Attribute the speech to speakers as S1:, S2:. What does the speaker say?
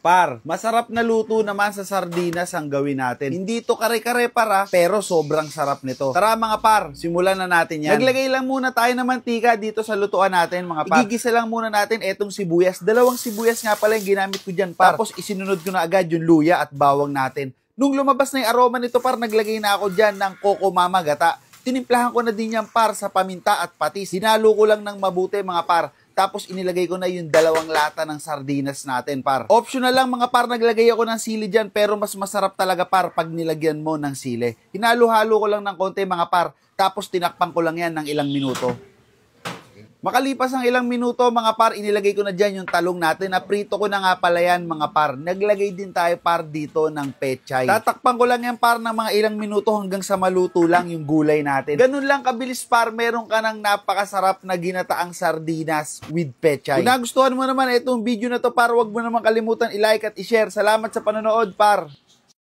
S1: Par, masarap na luto naman sa sardinas ang gawin natin. Hindi to kare-kare para, pero sobrang sarap nito. Tara mga par, simulan na natin yan. Naglagay lang muna tayo ng mantika dito sa lutuan natin mga par. Igigisa lang muna natin etong sibuyas. Dalawang sibuyas nga pala yung ginamit ko dyan par. Tapos isinunod ko na agad yung luya at bawang natin. Nung lumabas na yung aroma nito par, naglagay na ako dyan ng Coco Mama gata. Tinimplahan ko na din yan par sa paminta at patis. Sinalo ko lang ng mabuti mga par. Tapos inilagay ko na yung 2 lata ng sardinas natin par. Optional lang mga par, naglagay ako ng sili dyan, pero mas masarap talaga par pag nilagyan mo ng sili. Hinalo-halo ko lang ng konti mga par, tapos tinakpan ko lang yan ng ilang minuto. Makalipas ang ilang minuto mga par, inilagay ko na dyan yung talong natin. Naprito ko na nga pala yan mga par. Naglagay din tayo par dito ng pechay. Tatakpan ko lang yan par ng mga ilang minuto hanggang sa maluto lang yung gulay natin. Ganun lang kabilis par, meron ka ng napakasarap na ginataang sardinas with pechay. Kung nagustuhan mo naman itong video na to par, wag mo naman kalimutan i-like at i-share. Salamat sa panonood par.